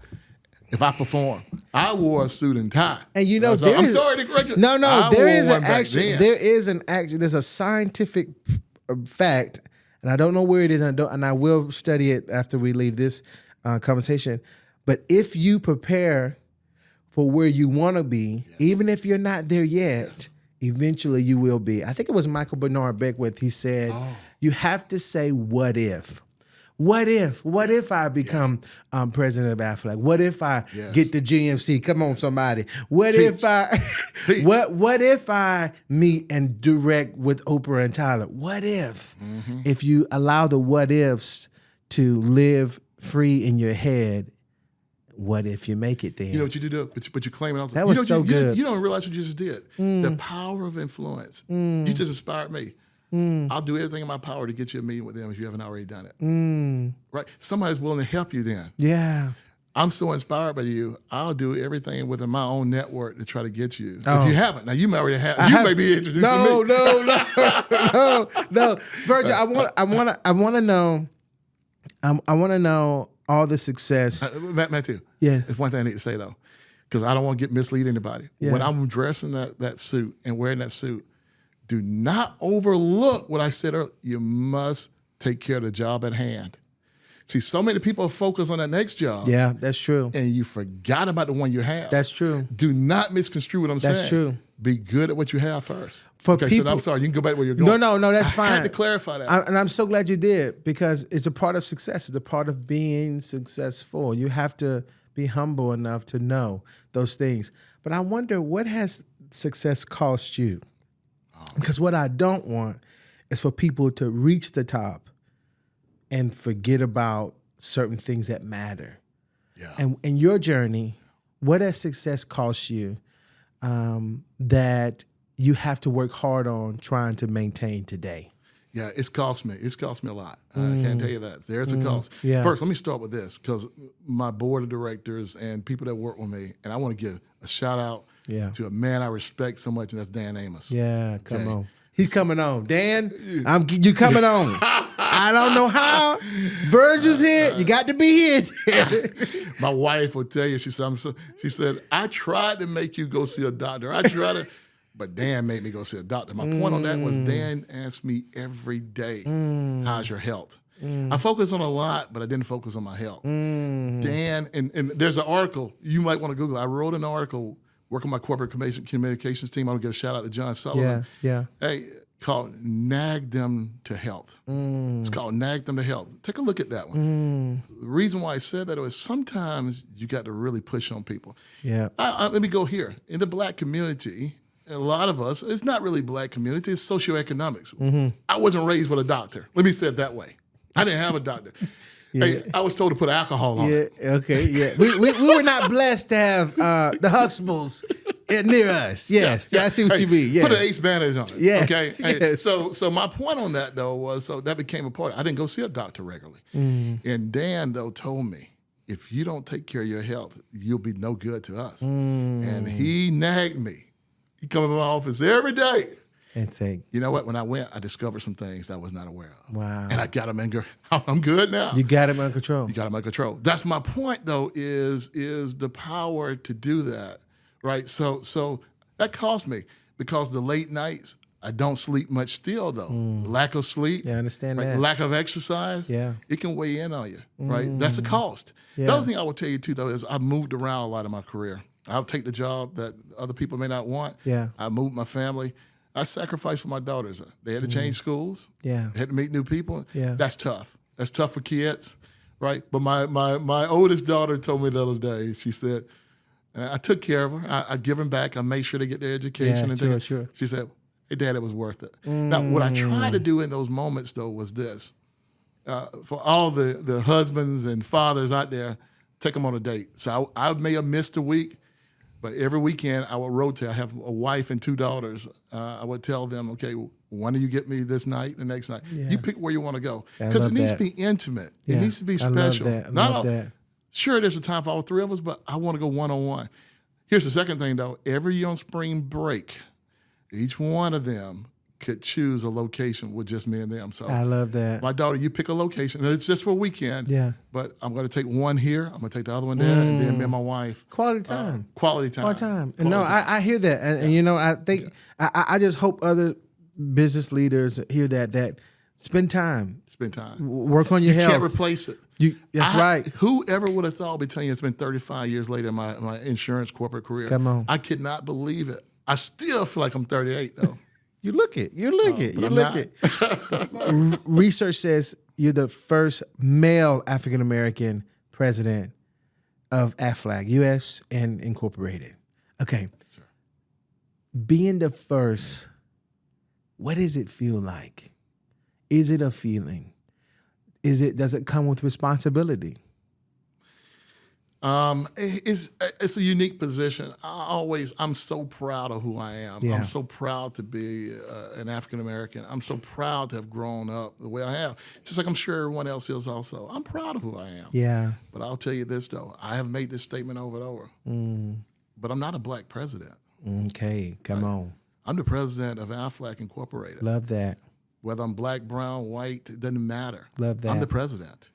If I perform, I wore a suit and tie. And you know, I'm sorry to correct you. No, there's an action. There's a scientific fact, and I don't know where it is, and I will study it after we leave this conversation. But if you prepare for where you want to be, even if you're not there yet, eventually you will be. I think it was Michael Bernard Beckwith. He said, you have to say, what if? What if? What if I become president of Aflac? What if I get the GMC? Come on, somebody. What if I what if I meet and direct with Oprah and Tyler? What if? If you allow the what ifs to live free in your head, what if you make it then? You know what you do, but you claim it. That was so good. You don't realize what you just did. The power of influence. You just inspired me. I'll do everything in my power to get you a meeting with them if you haven't already done it. Right? Somebody's willing to help you then. Yeah. I'm so inspired by you. I'll do everything within my own network to try to get you. If you haven't, now you may already have. May be introducing me. No. Virgil, I want to know. I want to know all the success. Matthew. Yes. There's one thing I need to say though, because I don't want to mislead anybody. Yeah. When I'm dressing that suit and wearing that suit, do not overlook what I said earlier. You must take care of the job at hand. See, so many people focus on that next job. Yeah, that's true. And you forgot about the one you have. That's true. Do not misconstrue what I'm saying. That's true. Be good at what you have first. For people, so I'm sorry, you can go back where you're going. No, that's fine. I had to clarify that. And I'm so glad you did, because it's a part of success. It's a part of being successful. You have to be humble enough to know those things. But I wonder, what has success cost you? Because what I don't want is for people to reach the top and forget about certain things that matter. Yeah. And in your journey, what has success cost you that you have to work hard on trying to maintain today? Yeah, it's cost me. It's cost me a lot. I can't tell you that. There's a cost. Yeah. First, let me start with this, because my board of directors and people that work with me, and I want to give a shout out to a man I respect so much, and that's Dan Amos. Yeah, come on. He's coming on. Dan, you coming on. I don't know how. Virgil's here. You got to be here. My wife will tell you, she said, I tried to make you go see a doctor. But Dan made me go see a doctor. My point on that was Dan asked me every day, how's your health? I focus on a lot, but I didn't focus on my health. Dan, and there's an article, you might want to Google it. I wrote an article working my corporate communications team. I'm going to get a shout out to John Sullivan. Yeah. Hey, called Nag Them to Health. It's called Nag Them to Health. Take a look at that one. The reason why I said that was sometimes you got to really push on people. Yeah. Let me go here. In the black community, a lot of us, it's not really black community, it's socioeconomics. I wasn't raised with a doctor. Let me say it that way. I didn't have a doctor. Yeah. Hey, I was told to put alcohol on it. Okay, yeah. We were not blessed to have the Huxtables near us. Yes, I see what you mean. Yeah. Put an ace bandage on it. Yeah. Okay. Yes. Hey, so my point on that though was, so that became a part. I didn't go see a doctor regularly. And Dan though told me, if you don't take care of your health, you'll be no good to us. And he nagged me. He come to my office every day. And say, you know what? When I went, I discovered some things I was not aware of. Wow. And I got them I'm good now. You got him under control. You got him under control. That's my point, though, is the power to do that, right? So that cost me, because the late nights, I don't sleep much still, though. Lack of sleep. Yeah, I understand right? that. Lack of exercise. Yeah. It can weigh in on you, right? That's a cost. Yeah. The other thing I will tell you, too, though, is I've moved around a lot in my career. I'll take the job that other people may not want. Yeah. I moved my family. I sacrificed for my daughters. They had to change schools. Yeah. They had to meet new people. Yeah. That's tough. That's tough for kids, right? But my oldest daughter told me the other day, she said, I took care of her. I give them back. I made sure they get their education. Sure. She said, hey, Dad, it was worth it. Now, what I tried to do in those moments, though, was this. for all the husbands and fathers out there, take them on a date. So I may have missed a week, but every weekend I would rotate. I have a wife and 2 daughters. I would tell them, okay, when do you get me this night, the next night? Yeah. You pick where you want to go. Because it needs to be intimate. Yeah. It needs to be special. I love that. Sure, there's a time for all 3 of us, but I want to go one-on-one. Here's the second thing, though. Every year on spring break, each one of them could choose a location with just me and them. So I love that. My daughter, you pick a location. And it's just for a weekend. Yeah. But I'm going to take one here. I'm going to take the other one there. And then me and my wife. Quality time. Quality time. Quality time. And no, I hear that. And you know, I think, I just hope other business leaders hear that spend time. Spend time. Work on your health. You can't replace it. That's right. Whoever would have thought, I'll be telling you, it's been 35 years later in my insurance corporate career. Come on. I could not believe it. I still feel like I'm 38, though. You look it. Research says you're the first male African-American president of Aflac, U.S. and Incorporated. Okay. Sir. Being the first, what does it feel like? Is it a feeling? Does it come with responsibility? It's a unique position. I'm so proud of who I am. Yeah. I'm so proud to be an African American. I'm so proud to have grown up the way I have. Just like I'm sure everyone else is also. I'm proud of who I am. Yeah. But I'll tell you this though, I have made this statement over and over. But I'm not a black president. Okay, come on. I'm the president of Aflac Incorporated. Love that. Whether I'm black, brown, white, it doesn't matter. Love that. I'm the president.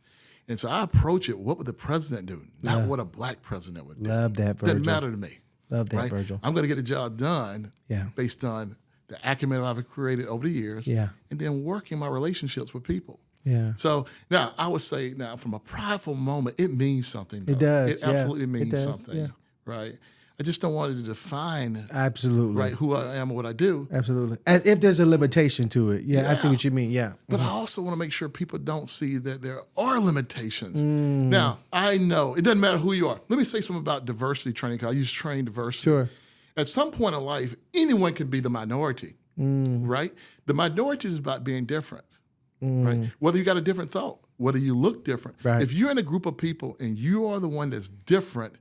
And so I approach it, what would the president do? Not what a black president would do. Love that, Virgil. Doesn't matter to me. Love that, right? Virgil. I'm going to get the job done based on the acumen I've created over the years and then working my relationships with people. Yeah. So now I would say from a prideful moment, it means something. Though. It does. It absolutely means something, right? I just don't want it to define right who I am and what I do. Absolutely. As if there's a limitation to it. Yeah. I see what you mean. Yeah. But I also want to make sure people don't see that there are limitations. Now, I know it doesn't matter who you are. Let me say something about diversity training, because I use train diversity. Sure. At some point in life, anyone can be the minority, right? The minority is about being different, right? Whether you got a different thought, whether you look different. Right. If you're in a group of people and you are the one that's different,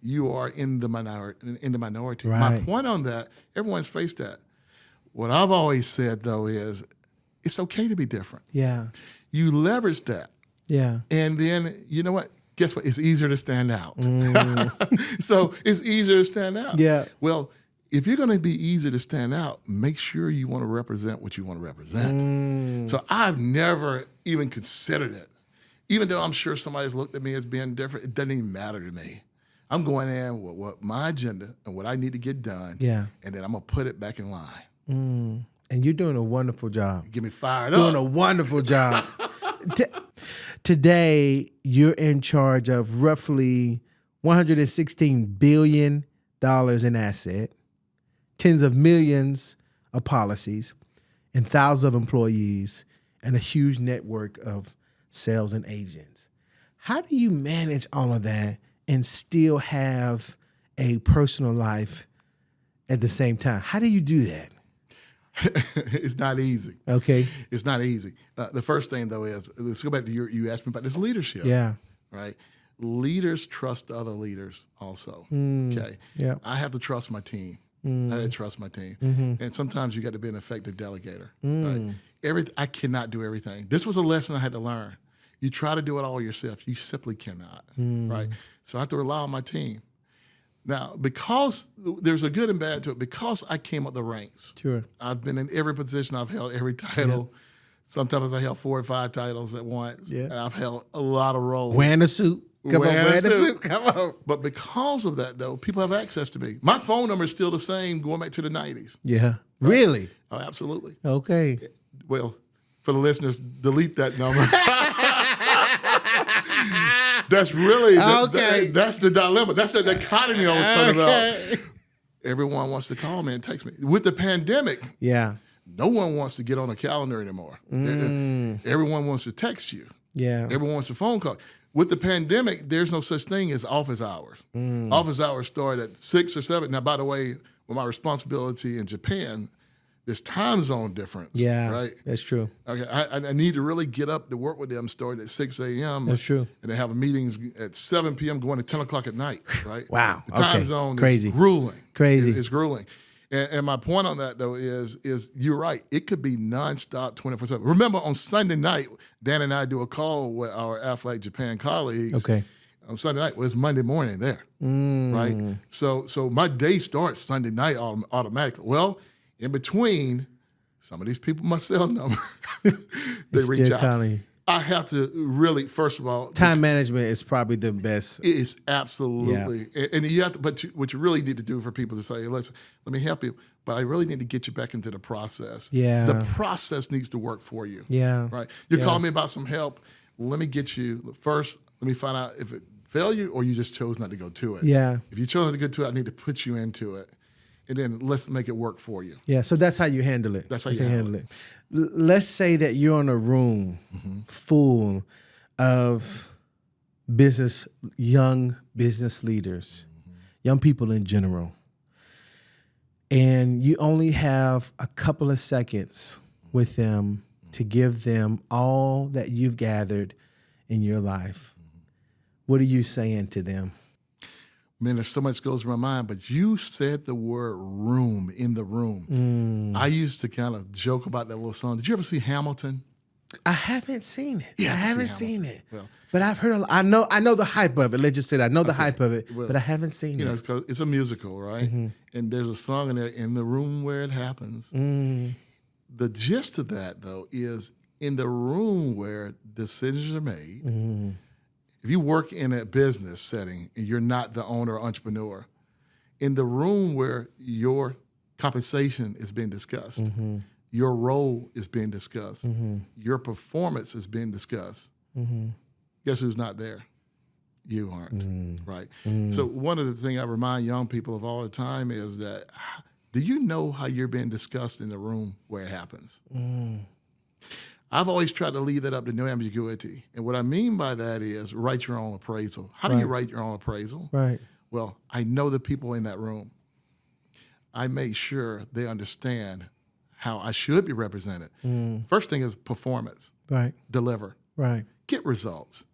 you are in the minority. Right. My point on that, everyone's faced that. What I've always said, though, is it's okay to be different. Yeah. You leverage that. Yeah. And then, you know what? Guess what? It's easier to stand out. So it's easier to stand out. Yeah. Well, if you're going to be easy to stand out, make sure you want to represent what you want to represent. So I've never even considered it. Even though I'm sure somebody's looked at me as being different, it doesn't even matter to me. I'm going in with what my agenda and what I need to get done. Yeah. And then I'm going to put it back in line. And you're doing a wonderful job. Get me fired up. Doing a wonderful job. Today, you're in charge of roughly $116 billion in asset, tens of millions of policies, and thousands of employees, and a huge network of sales and agents. How do you manage all of that and still have a personal life at the same time? How do you do that? It's not easy. Okay. It's not easy. The first thing, though, is let's go back to you asked me about this leadership. Yeah. Right? Leaders trust other leaders also. Okay. Yeah. I have to trust my team. I have to trust my team. And sometimes you got to be an effective delegator. Right? I cannot do everything. This was a lesson I had to learn. You try to do it all yourself, you simply cannot. Right? So I have to rely on my team. Now, because there's a good and bad to it, because I came up the ranks. Sure. I've been in every position. I've held every title. Yeah. Sometimes I held 4 or 5 titles at once. Yeah. And I've held a lot of roles. Wearing a suit. Wearing a suit. Come on. But because of that, though, people have access to me. My phone number is still the same going back to the 90s. Yeah. Right? Really? Oh, absolutely. Okay. Well, for the listeners, delete that number. That's really, that's the dilemma. That's the dichotomy I was talking about. Everyone wants to call me and text me. With the pandemic, no one wants to get on a calendar anymore. Everyone wants to text you. Yeah. Everyone wants a phone call. With the pandemic, there's no such thing as office hours. Office hours start at 6 or 7. Now, by the way, with my responsibility in Japan, There's time zone difference. Yeah, right. That's true. Okay, I need to really get up to work with them starting at 6 a.m. That's true. And they have meetings at 7 p.m. going to 10 o'clock at night. Right. Wow. The time zone Crazy. is grueling. Crazy. It's grueling. And my point on that though is you're right. It could be nonstop 24/7. Remember on Sunday night, Dan and I do a call with our Aflac Japan colleagues. Okay. On Sunday night, well, it's Monday morning there, right? So my day starts Sunday night automatically. Well, in between, some of these people, my cell number, they reach out. Calling. I have to really, first of all, time management is probably the best. It's absolutely, and you have to. But what you really need to do for people to say, hey, listen, let me help you, but I really need to get you back into the process. Yeah, the process needs to work for you. Yeah, right. You're calling me about some help. Let me get you first. Let me find out if it failed you or you just chose not to go to it. Yeah. If you chose not to go to it, I need to put you into it. And then let's make it work for you. Yeah, so that's how you handle it. That's how you handle it. Let's say that you're in a room full of young business leaders, young people in general, and you only have a couple of seconds with them to give them all that you've gathered in your life. What are you saying to them? Man, there's so much goes through my mind, but you said the word room, in the room. I used to kind of joke about that little song. Did you ever see Hamilton? I haven't seen it. Yeah, I haven't seen it. Well, but I've heard I know the hype of it. Let's just say that. I know the hype of it, but I haven't seen it. It's a musical, right? And there's a song in there, in the room where it happens. The gist of that, though, is in the room where decisions are made. If you work in a business setting and you're not the owner or entrepreneur, in the room where your compensation is being discussed, your role is being discussed, your performance is being discussed, guess who's not there? You aren't, right? So one of the things I remind young people of all the time is that, do you know how you're being discussed in the room where it happens? I've always tried to leave that up to no ambiguity. And what I mean by that is write your own appraisal. How do you write your own appraisal? Right. Well, I know the people in that room. I make sure they understand how I should be represented. First thing is performance. Right. Deliver. Right. Get results.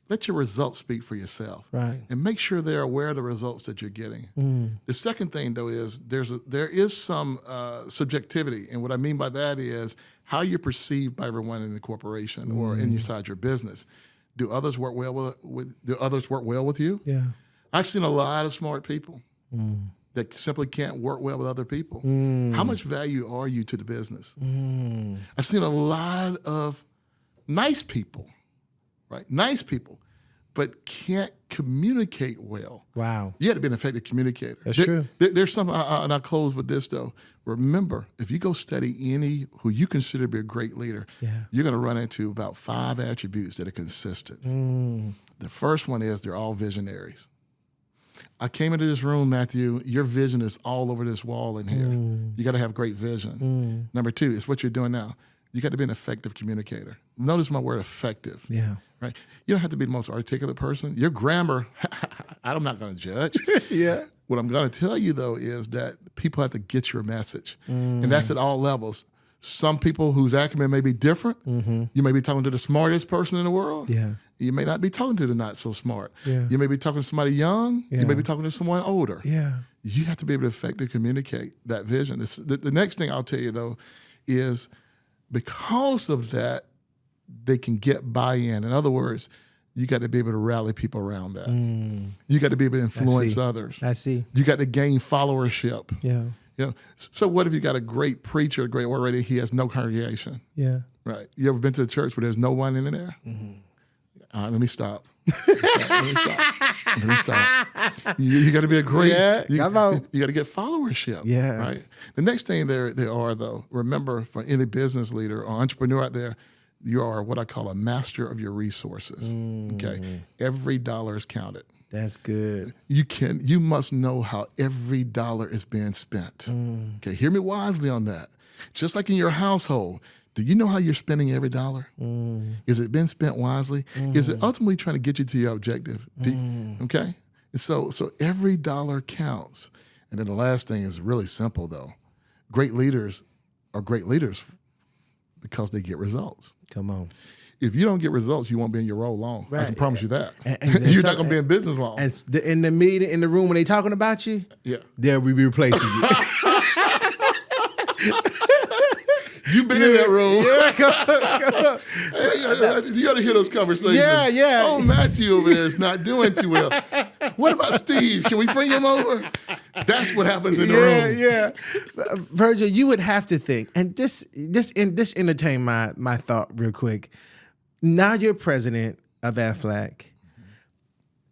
Let your results speak for yourself. Right. And make sure they're aware of the results that you're getting. The second thing, though, is there is some subjectivity. And what I mean by that is how you're perceived by everyone in the corporation or inside your business. Do others work well with you? Yeah. I've seen a lot of smart people that simply can't work well with other people. How much value are you to the business? I've seen a lot of nice people, right? Nice people, but can't communicate well. Wow. You have to be an effective communicator. That's true. There's something, and I'll close with this though. Remember, if you go study any who you consider to be a great leader, you're going to run into about 5 attributes that are consistent. The first one is they're all visionaries. I came into this room, Matthew, your vision is all over this wall in here. You got to have great vision. Number 2, it's what you're doing now. You got to be an effective communicator. Notice my word effective. Yeah. Right? You don't have to be the most articulate person. Your grammar, I'm not going to judge. Yeah. What I'm going to tell you, though, is that people have to get your message. And that's at all levels. Some people whose acumen may be different. You may be talking to the smartest person in the world. Yeah. You may not be talking to the not so smart. Yeah. You may be talking to somebody young. Yeah. You may be talking to someone older. Yeah. You have to be able to effectively communicate that vision. The next thing I'll tell you, though, is because of that, they can get buy-in. In other words, you got to be able to rally people around that. You got to be able to influence others. I see. You got to gain followership. Yeah. You know, so what if you got a great preacher, a great orator, he has no congregation? Yeah. Right. You ever been to a church where there's no one in there? Let me stop. Let me stop. You got to be a great. Yeah, you got to get followership. Yeah. Right. The next thing there are, though, remember, for any business leader or entrepreneur out there, you are what I call a master of your resources. Okay. Every dollar is counted. That's good. You must know how every dollar is being spent. Okay. Hear me wisely on that. Just like in your household. Do you know how you're spending every dollar? Is it been spent wisely? Is it ultimately trying to get you to your objective? Okay? And so every dollar counts. And then the last thing is really simple, though. Great leaders are great leaders because they get results. Come on. If you don't get results, you won't be in your role long. Right. I can promise you that. And you're not going to be in business long. And in the meeting, in the room, when they talking about you, they'll be replacing you. You've been in that room. Yeah, come on. You got to hear those conversations. Yeah. Oh, Matthew over there is not doing too well. What about Steve? Can we bring him over? That's what happens in the room. Yeah. Virgil, you would have to think, and just entertain my thought real quick. Now you're president of Aflac,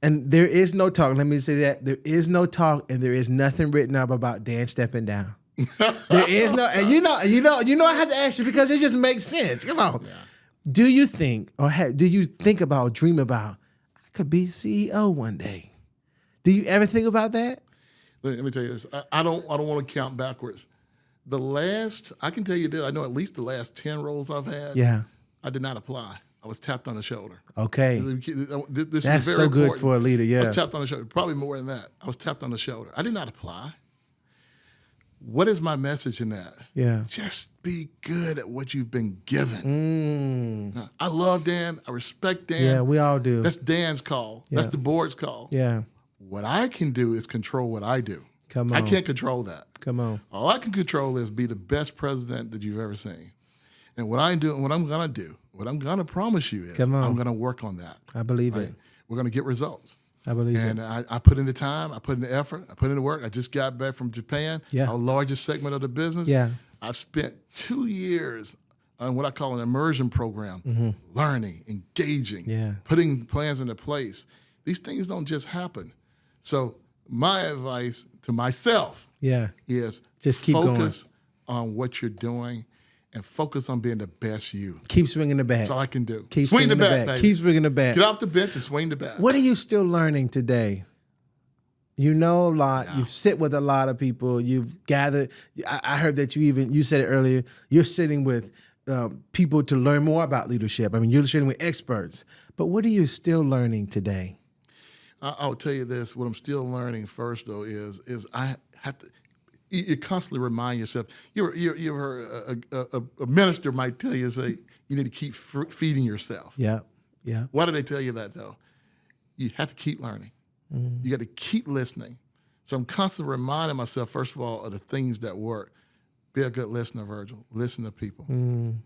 and there is no talk. Let me say that there is no talk, and there is nothing written up about Dan stepping down. There is no, and you know, I have to ask you because it just makes sense. Come on. Yeah. Do you think, do you think about, dream about, I could be CEO one day? Do you ever think about that? Let me tell you this. I don't want to count backwards. I can tell you this. I know at least the last 10 roles I've had. Yeah. I did not apply. I was tapped on the shoulder. Okay. This That's is very so good important. for a leader, yeah. I was tapped on the shoulder. Probably more than that. I was tapped on the shoulder. I did not apply. What is my message in that? Yeah. Just be good at what you've been given. I love Dan. I respect Dan. Yeah, we all do. That's Dan's call. Yeah. That's the board's call. Yeah. What I can do is control what I do. Come on. I can't control that. Come on. All I can control is be the best president that you've ever seen. And what I'm going to do, what I'm going to promise you is I'm going to work on that. I believe it. We're going to get results. I believe it. And I put in the time, I put in the effort, I put in the work. I just got back from Japan, our largest segment of the business. Yeah. I've spent 2 years on what I call an immersion program, learning, engaging, putting plans into place. These things don't just happen. So my advice to myself is just keep focus on what you're doing and focus on being the best you. Keep swinging the bat. That's all I can do. Keep swing the bat, baby. Keep swinging the bat. Get off the bench and swing the bat. What are you still learning today? You know a lot. Yeah. You sit with a lot of people. You've gathered. I heard that you said it earlier, you're sitting with people to learn more about leadership. I mean, you're sitting with experts. But what are you still learning today? I'll tell you this. What I'm still learning first, though, is I have to. You constantly remind yourself. A minister might tell you, say, you need to keep feeding yourself. Yeah. Why do they tell you that, though? You have to keep learning. You got to keep listening. So I'm constantly reminding myself, first of all, of the things that work. Be a good listener, Virgil. Listen to people.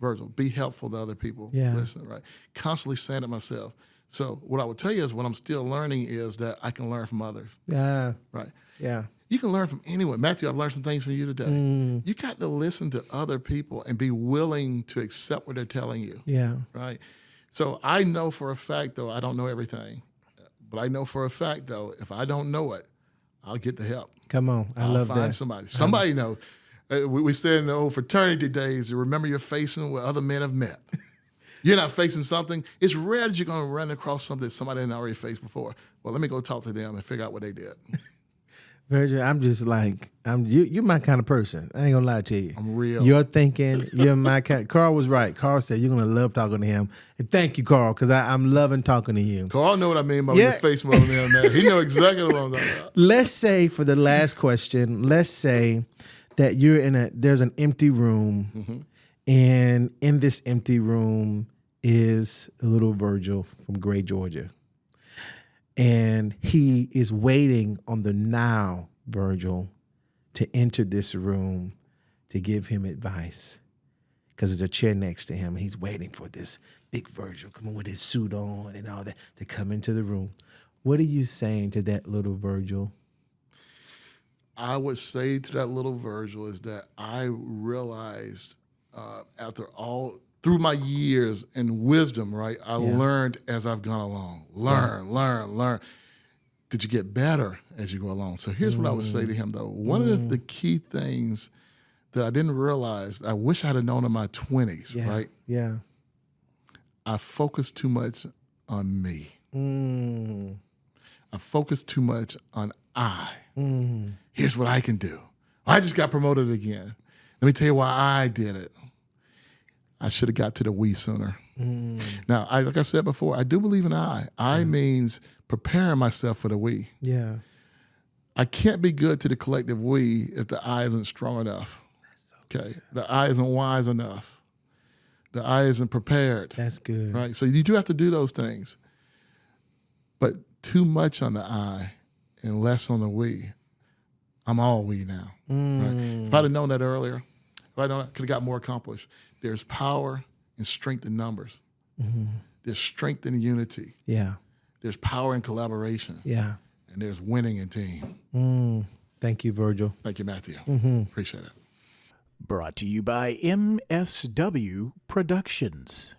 Virgil, be helpful to other people. Yeah. Listen, right? Constantly saying to myself. So what I would tell you is what I'm still learning is that I can learn from others. Yeah. Right? Yeah. You can learn from anyone. Matthew, I've learned some things from you today. You got to listen to other people and be willing to accept what they're telling you. Yeah. Right? So I know for a fact, though, I don't know everything. But I know for a fact, though, if I don't know it, I'll get the help. Come on. I love that. I'll find somebody. Somebody knows. We said in the old fraternity days, you remember you're facing what other men have met. You're not facing something. It's rare that you're going to run across something that somebody hadn't already faced before. Well, let me go talk to them and figure out what they did. Virgil, I'm just like, you're my kind of person. I ain't gonna lie to you. I'm real. You're thinking, you're my kind. Carl was right. Carl said you're gonna love talking to him. And thank you, Carl, because I'm loving talking to you. Carl know what I mean by your face moving there, man. He know exactly what I'm talking about. Let's say for the last question, let's say that there's an empty room, and in this empty room is a little Virgil from Gray, Georgia. And he is waiting on the now Virgil to enter this room to give him advice. Because there's a chair next to him. And he's waiting for this big Virgil coming with his suit on and all that to come into the room. What are you saying to that little Virgil? I would say to that little Virgil is that I realized through my years and wisdom, right, I learned as I've gone along. Learn. Did you get better as you go along? So here's what I would say to him, though. One of the key things that I didn't realize, I wish I'd have known in my 20s, right? Yeah. I focused too much on me. I focused too much on I. Here's what I can do. I just got promoted again. Let me tell you why I did it. I should have got to the we sooner. Now, like I said before, I do believe in I. I means preparing myself for the we. Yeah. I can't be good to the collective we if the I isn't strong enough. Okay. The I isn't wise enough. The I isn't prepared. That's good. Right. So you do have to do those things. But too much on the I and less on the we. I'm all we now. Right? If I'd have known that earlier, if I'd known, I could have got more accomplished. There's power and strength in numbers. There's strength in unity. Yeah. There's power in collaboration. Yeah. And there's winning in team. Thank you, Virgil. Thank you, Matthew. Appreciate it. Brought to you by MSW Productions.